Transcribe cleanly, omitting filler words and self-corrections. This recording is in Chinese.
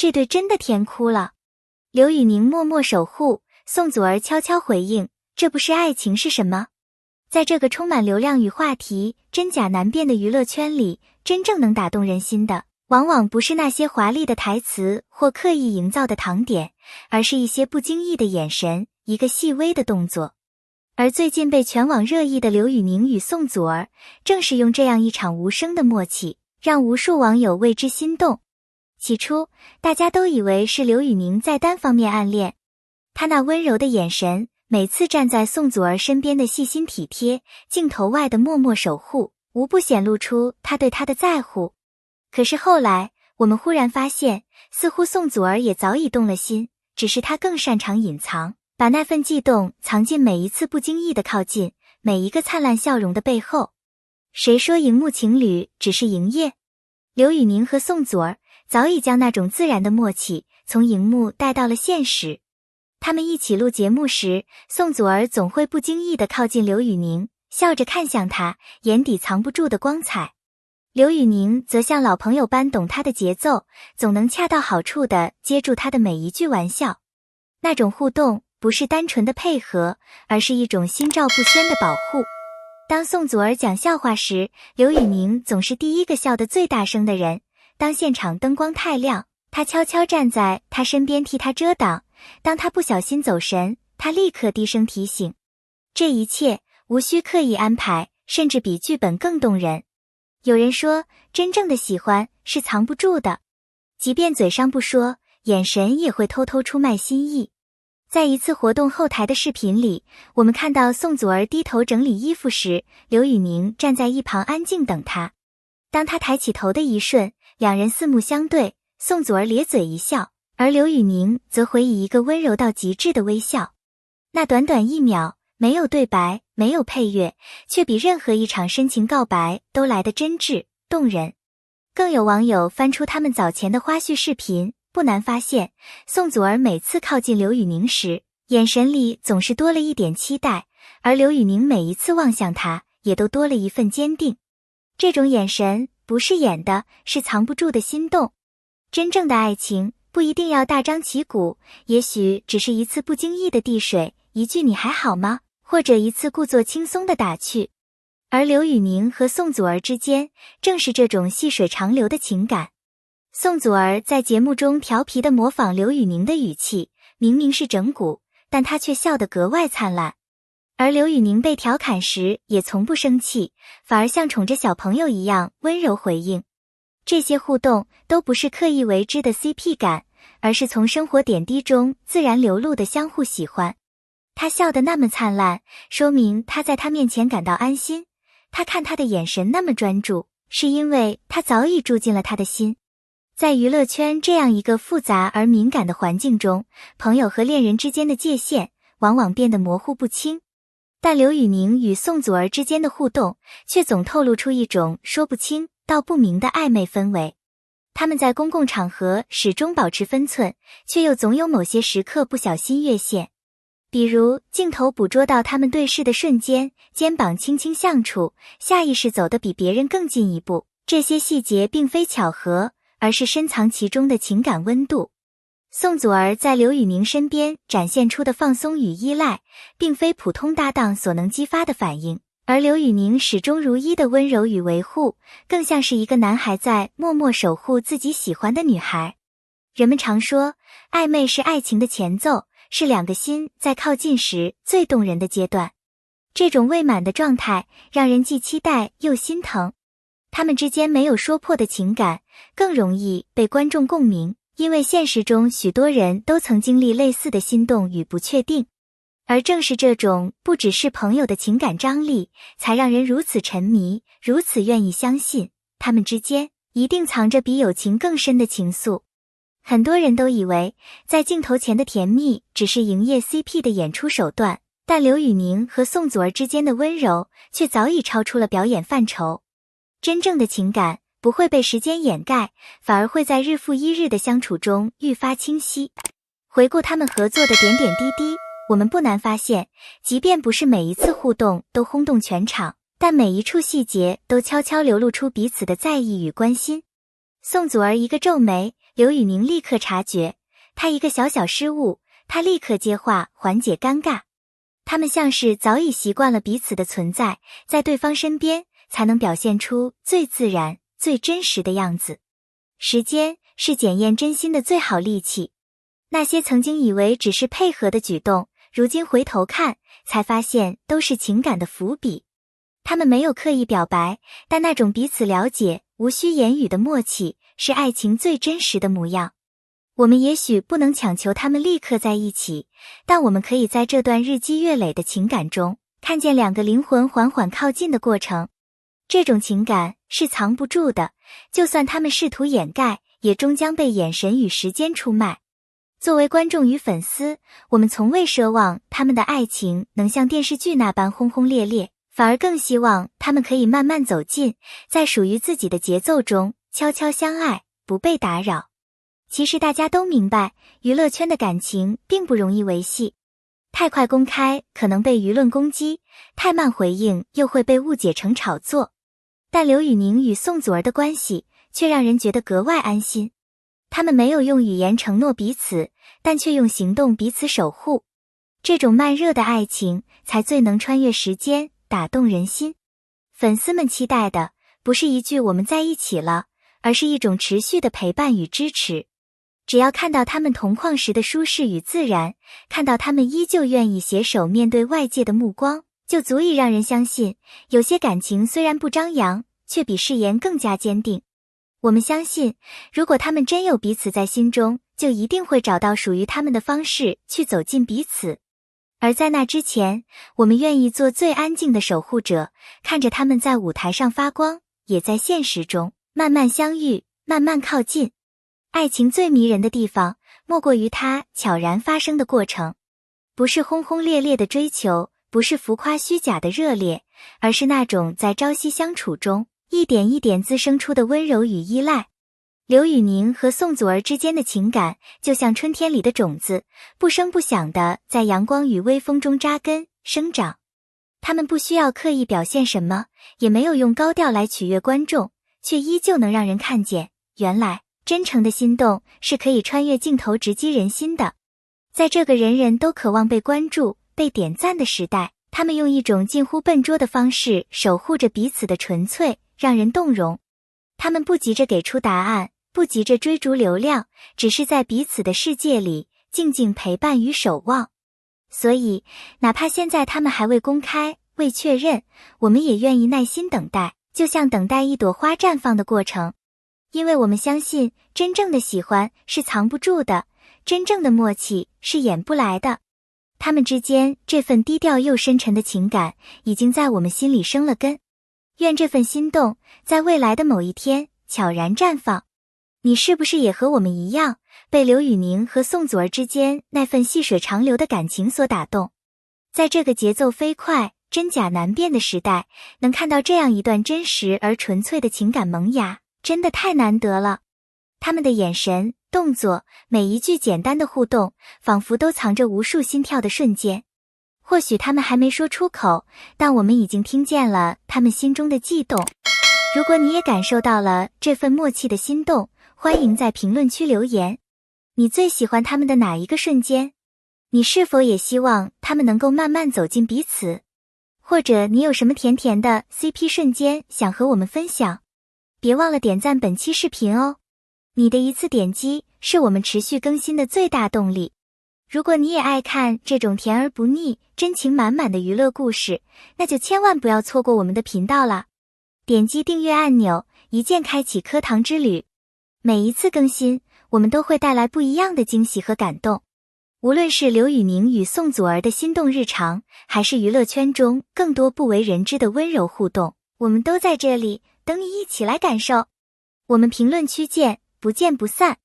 这对真的甜哭了。刘宇宁默默守护，宋祖儿悄悄回应，这不是爱情是什么？在这个充满流量与话题、真假难辨的娱乐圈里，真正能打动人心的，往往不是那些华丽的台词或刻意营造的糖点，而是一些不经意的眼神，一个细微的动作。而最近被全网热议的刘宇宁与宋祖儿，正是用这样一场无声的默契，让无数网友为之心动。起初，大家都以为是刘宇宁在单方面暗恋，他那温柔的眼神，每次站在宋祖儿身边的细心体贴，镜头外的默默守护，无不显露出他对她的在乎。可是后来，我们忽然发现，似乎宋祖儿也早已动了心，只是她更擅长隐藏，把那份悸动藏进每一次不经意的靠近，每一个灿烂笑容的背后。谁说荧幕情侣只是营业？刘宇宁和宋祖儿早已将那种自然的默契从荧幕带到了现实。他们一起录节目时，宋祖儿总会不经意地靠近刘宇宁，笑着看向他，眼底藏不住的光彩。刘宇宁则像老朋友般懂他的节奏，总能恰到好处地接住他的每一句玩笑。那种互动不是单纯的配合，而是一种心照不宣的保护。当宋祖儿讲笑话时，刘宇宁总是第一个笑得最大声的人。当现场灯光太亮，他悄悄站在他身边替他遮挡。当他不小心走神，他立刻低声提醒。这一切无需刻意安排，甚至比剧本更动人。有人说，真正的喜欢是藏不住的，即便嘴上不说，眼神也会偷偷出卖心意。在一次活动后台的视频里，我们看到宋祖儿低头整理衣服时，刘宇宁站在一旁安静等她。当他抬起头的一瞬，两人四目相对，宋祖儿咧嘴一笑，而刘宇宁则回以一个温柔到极致的微笑。那短短1秒，没有对白，没有配乐，却比任何一场深情告白都来得真挚动人。更有网友翻出他们早前的花絮视频，不难发现，宋祖儿每次靠近刘宇宁时，眼神里总是多了一点期待，而刘宇宁每一次望向他，也都多了一份坚定。这种眼神不是演的，是藏不住的心动。真正的爱情不一定要大张旗鼓，也许只是一次不经意的递水，一句你还好吗，或者一次故作轻松的打趣。而刘宇宁和宋祖儿之间，正是这种细水长流的情感。宋祖儿在节目中调皮地模仿刘宇宁的语气，明明是整蛊，但她却笑得格外灿烂。而刘宇宁被调侃时也从不生气，反而像宠着小朋友一样温柔回应。这些互动都不是刻意为之的 CP 感，而是从生活点滴中自然流露的相互喜欢。他笑得那么灿烂，说明他在他面前感到安心。他看他的眼神那么专注，是因为他早已住进了他的心。在娱乐圈这样一个复杂而敏感的环境中，朋友和恋人之间的界限往往变得模糊不清。但刘宇宁与宋祖儿之间的互动，却总透露出一种说不清道不明的暧昧氛围。他们在公共场合始终保持分寸，却又总有某些时刻不小心越线。比如镜头捕捉到他们对视的瞬间，肩膀轻轻相触，下意识走得比别人更近一步。这些细节并非巧合，而是深藏其中的情感温度。宋祖儿在刘宇宁身边展现出的放松与依赖，并非普通搭档所能激发的反应，而刘宇宁始终如一的温柔与维护，更像是一个男孩在默默守护自己喜欢的女孩。人们常说，暧昧是爱情的前奏，是两个心在靠近时最动人的阶段。这种未满的状态，让人既期待又心疼。他们之间没有说破的情感，更容易被观众共鸣。因为现实中许多人都曾经历类似的心动与不确定，而正是这种不只是朋友的情感张力，才让人如此沉迷，如此愿意相信，他们之间一定藏着比友情更深的情愫。很多人都以为，在镜头前的甜蜜只是营业 CP 的演出手段，但刘宇宁和宋祖儿之间的温柔，却早已超出了表演范畴。真正的情感不会被时间掩盖，反而会在日复一日的相处中愈发清晰。回顾他们合作的点点滴滴，我们不难发现，即便不是每一次互动都轰动全场，但每一处细节都悄悄流露出彼此的在意与关心。宋祖儿一个皱眉，刘宇宁立刻察觉，他一个小小失误，他立刻接话缓解尴尬。他们像是早已习惯了彼此的存在，在对方身边才能表现出最自然、最真实的样子。时间是检验真心的最好利器。那些曾经以为只是配合的举动，如今回头看，才发现都是情感的伏笔。他们没有刻意表白，但那种彼此了解、无需言语的默契，是爱情最真实的模样。我们也许不能强求他们立刻在一起，但我们可以在这段日积月累的情感中，看见两个灵魂缓缓靠近的过程。这种情感是藏不住的，就算他们试图掩盖，也终将被眼神与时间出卖。作为观众与粉丝，我们从未奢望他们的爱情能像电视剧那般轰轰烈烈，反而更希望他们可以慢慢走近，在属于自己的节奏中悄悄相爱，不被打扰。其实大家都明白，娱乐圈的感情并不容易维系，太快公开可能被舆论攻击，太慢回应又会被误解成炒作。但刘宇宁与宋祖儿的关系却让人觉得格外安心。他们没有用语言承诺彼此，但却用行动彼此守护。这种慢热的爱情才最能穿越时间，打动人心。粉丝们期待的不是一句我们在一起了，而是一种持续的陪伴与支持。只要看到他们同框时的舒适与自然，看到他们依旧愿意携手面对外界的目光，就足以让人相信，有些感情虽然不张扬，却比誓言更加坚定。我们相信，如果他们真有彼此在心中，就一定会找到属于他们的方式去走进彼此。而在那之前，我们愿意做最安静的守护者，看着他们在舞台上发光，也在现实中慢慢相遇，慢慢靠近。爱情最迷人的地方，莫过于它悄然发生的过程。不是轰轰烈烈的追求，不是浮夸虚假的热烈，而是那种在朝夕相处中一点一点滋生出的温柔与依赖。刘宇宁和宋祖儿之间的情感就像春天里的种子，不声不响地在阳光与微风中扎根生长。他们不需要刻意表现什么，也没有用高调来取悦观众，却依旧能让人看见，原来真诚的心动是可以穿越镜头直击人心的。在这个人人都渴望被关注、被点赞的时代，他们用一种近乎笨拙的方式守护着彼此的纯粹，让人动容。他们不急着给出答案，不急着追逐流量，只是在彼此的世界里静静陪伴与守望。所以，哪怕现在他们还未公开、未确认，我们也愿意耐心等待，就像等待一朵花绽放的过程。因为我们相信，真正的喜欢是藏不住的，真正的默契是演不来的。他们之间这份低调又深沉的情感，已经在我们心里生了根。愿这份心动，在未来的某一天，悄然绽放。你是不是也和我们一样，被刘宇宁和宋祖儿之间那份细水长流的感情所打动？在这个节奏飞快、真假难辨的时代，能看到这样一段真实而纯粹的情感萌芽，真的太难得了。他们的眼神、动作，每一句简单的互动，仿佛都藏着无数心跳的瞬间。或许他们还没说出口，但我们已经听见了他们心中的悸动。如果你也感受到了这份默契的心动，欢迎在评论区留言。你最喜欢他们的哪一个瞬间？你是否也希望他们能够慢慢走进彼此？或者你有什么甜甜的 CP 瞬间想和我们分享？别忘了点赞本期视频哦！你的一次点击是我们持续更新的最大动力。如果你也爱看这种甜而不腻、真情满满的娱乐故事，那就千万不要错过我们的频道啦！点击订阅按钮，一键开启课堂之旅。每一次更新，我们都会带来不一样的惊喜和感动。无论是刘宇宁与宋祖儿的心动日常，还是娱乐圈中更多不为人知的温柔互动，我们都在这里等你一起来感受。我们评论区见，不见不散。